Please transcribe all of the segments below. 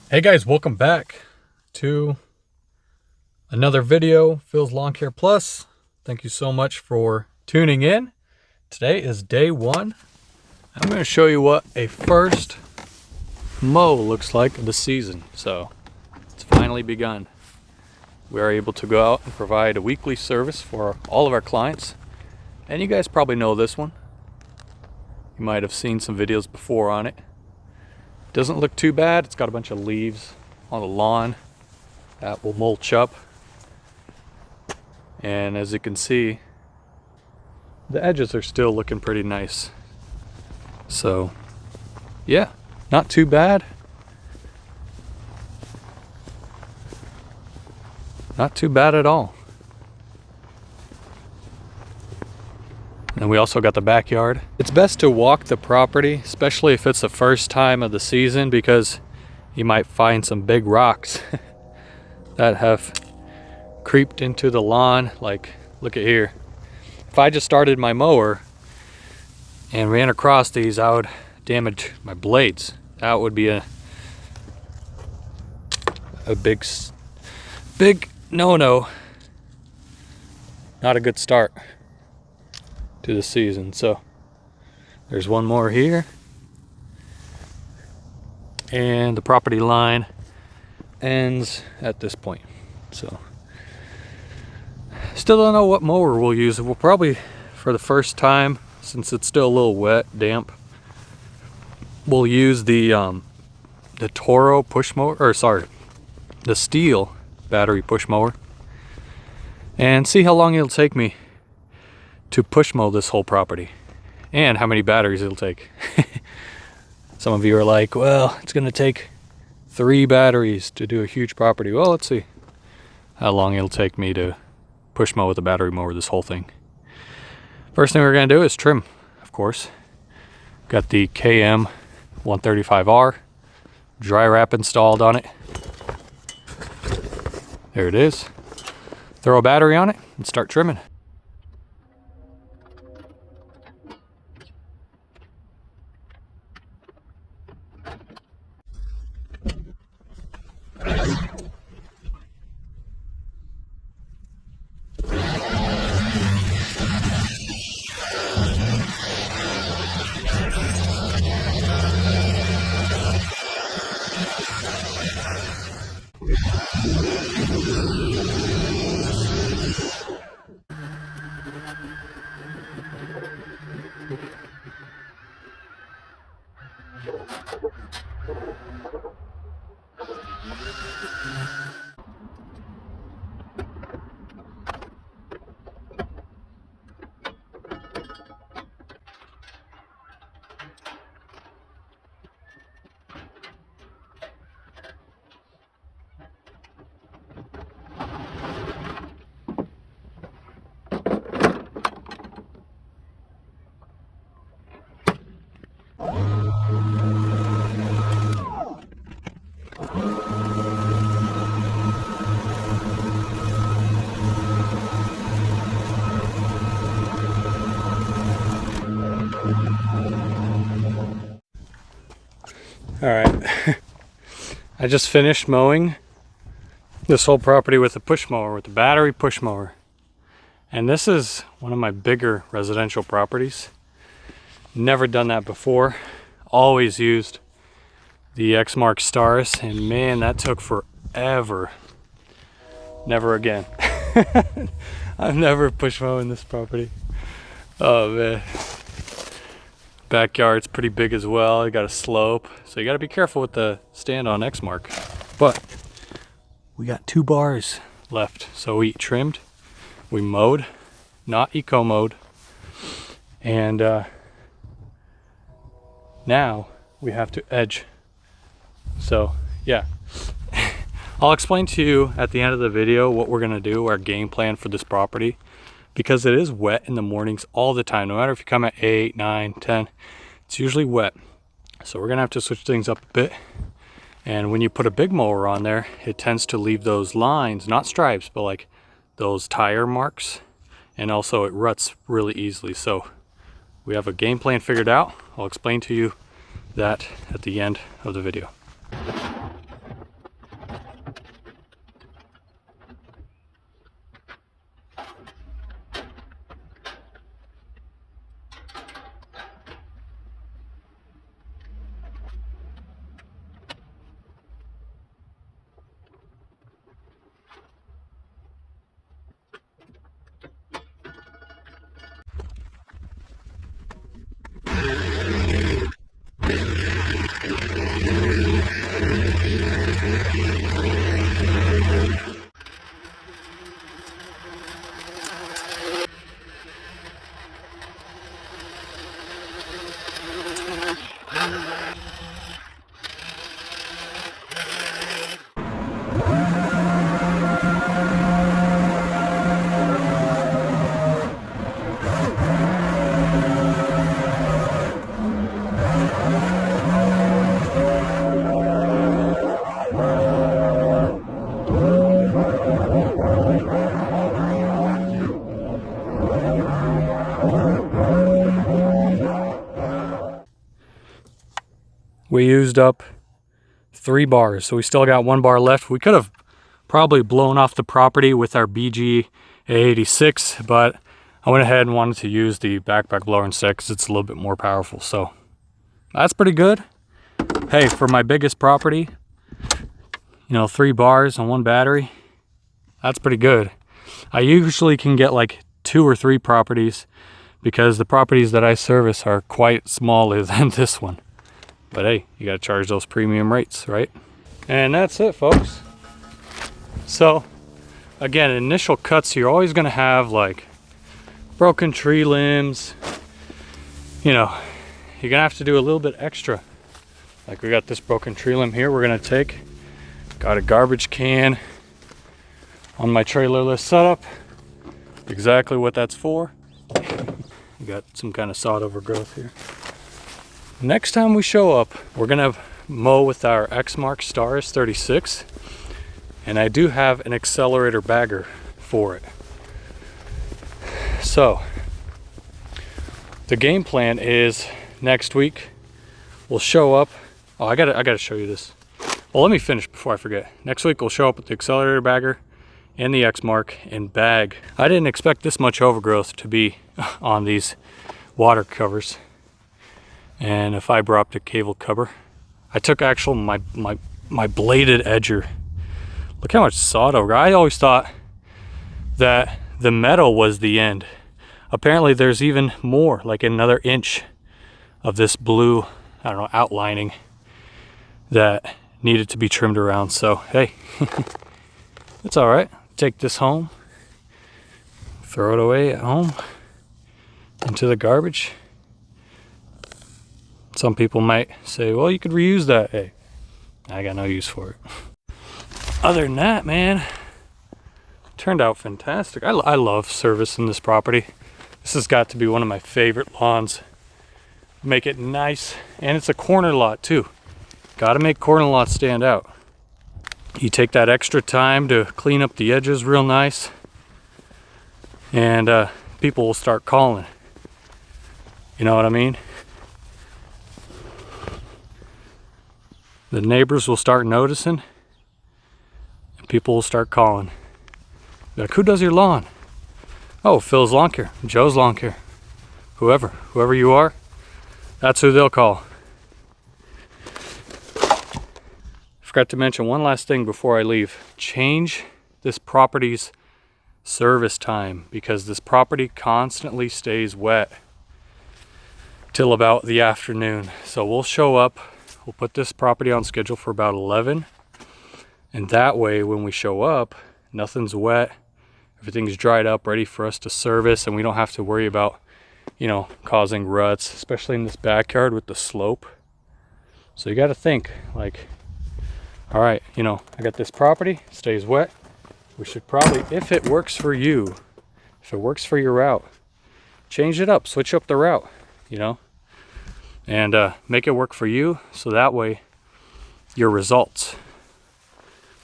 Hey guys, welcome back to another video, Phil's Lawn Care Plus. Thank you so much for tuning in. Today is day one. I'm going to show you what a first mow looks like of the season. So it's finally begun. We are able to go out and provide a weekly service for all of our clients. And you guys probably know this one. You might have seen some videos before on it. Doesn't look too bad. It's got a bunch of leaves on the lawn that will mulch up, and as you can see, the edges are still looking pretty nice. So yeah, not too bad. Not too bad at all. And we also got the backyard. It's best to walk the property, especially if it's the first time of the season, because you might find some big rocks that have creeped into the lawn. Like, look at here. If I just started my mower and ran across these, I would damage my blades. That would be a big no-no. Not a good start to the season. So there's one more here, and the property line ends at this point. So still don't know what mower we'll use. We'll probably, for the first time, since it's still a little wet, damp, we'll use the Toro push mower, or sorry, the Steel battery push mower, and see how long it'll take me to push mow this whole property and how many batteries it'll take. Some of you are like, well, it's gonna take 3 batteries to do a huge property. Well, let's see how long it'll take me to push mow with a battery mower this whole thing. First thing we're gonna do is trim, of course. Got the KM 135R dry wrap installed on it. There it is. Throw a battery on it and start trimming. All right, I just finished mowing this whole property with a push mower, with the battery push mower. And this is one of my bigger residential properties. Never done that before. Always used the Exmark Stars, and man, that took forever. Never again. I've never push mowing this property. Oh man. Backyard's pretty big as well. You got a slope, so you got to be careful with the stand on Exmark. But we got 2 bars left, so we trimmed, we mowed, not eco mowed, and now we have to edge. So yeah, I'll explain to you at the end of the video what we're gonna do, our game plan for this property, because it is wet in the mornings all the time. No matter if you come at 8, 9, 10, it's usually wet. So we're gonna have to switch things up a bit. And when you put a big mower on there, it tends to leave those lines, not stripes, but like those tire marks. And also it ruts really easily. So we have a game plan figured out. I'll explain to you that at the end of the video. We used up 3 bars, so we still got 1 bar left. We could have probably blown off the property with our BG A86, but I went ahead and wanted to use the backpack blower instead because it's a little bit more powerful. So that's pretty good. Hey, for my biggest property, you know, 3 bars on 1 battery, that's pretty good. I usually can get like 2 or 3 properties because the properties that I service are quite smaller than this one. But hey, you gotta charge those premium rates, right? And that's it, folks. So again, initial cuts, you're always gonna have like broken tree limbs. You know, you're gonna have to do a little bit extra. Like we got this broken tree limb here we're gonna take. Got a garbage can on my trailerless setup. Exactly what that's for. We got some kind of sod overgrowth here. Next time we show up, we're gonna mow with our Exmark Staris 36, and I do have an accelerator bagger for it. So the game plan is next week we'll show up. Oh, I gotta show you this. Well, let me finish before I forget. Next week we'll show up with the accelerator bagger and the Exmark and bag. I didn't expect this much overgrowth to be on these water covers and a fiber optic cable cover. I took my bladed edger. Look how much sod over. I always thought that the metal was the end. Apparently there's even more, like another inch of this blue, I don't know, outlining that needed to be trimmed around. So hey, it's all right. Take this home, throw it away at home into the garbage. Some people might say, well, you could reuse that. Hey, I got no use for it. Other than that, man, turned out fantastic. I love servicing this property. This has got to be one of my favorite lawns. Make it nice, and it's a corner lot too. Got to make corner lots stand out. You take that extra time to clean up the edges real nice, and people will start calling. You know what I mean? The neighbors will start noticing, and people will start calling. Like, who does your lawn? Oh, Phil's lawn care, Joe's lawn care. Whoever you are, that's who they'll call. Forgot to mention one last thing before I leave. Change this property's service time because this property constantly stays wet till about the afternoon. So we'll show up, we'll put this property on schedule for about 11, and that way when we show up, nothing's wet, everything's dried up, ready for us to service, and we don't have to worry about, you know, causing ruts, especially in this backyard with the slope. So you got to think like, all right, you know, I got this property, stays wet. We should probably, if it works for you, if it works for your route, change it up, switch up the route, you know, and make it work for you. So that way your results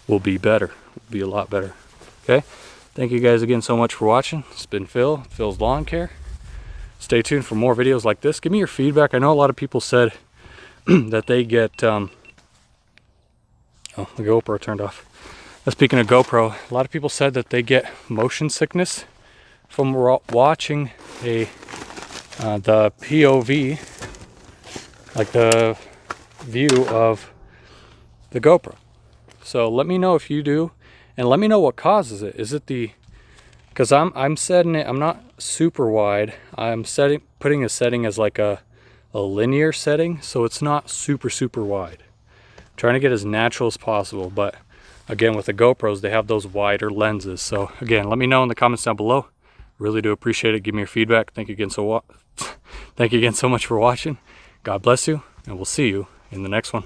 will be better, will be a lot better. Okay. Thank you guys again so much for watching. It's been Phil's Lawn Care. Stay tuned for more videos like this. Give me your feedback. I know a lot of people said that they get, oh, the GoPro turned off. Speaking of GoPro, a lot of people said that they get motion sickness from watching the POV, like the view of the GoPro. So let me know if you do, and let me know what causes it. Is it because I'm setting it, I'm not super wide. I'm putting a setting as like a linear setting, so it's not super wide. Trying to get as natural as possible, but again, with the GoPros, they have those wider lenses. So again, let me know in the comments down below. Really do appreciate it. Give me your feedback. Thank you again so much for watching. God bless you, and we'll see you in the next one.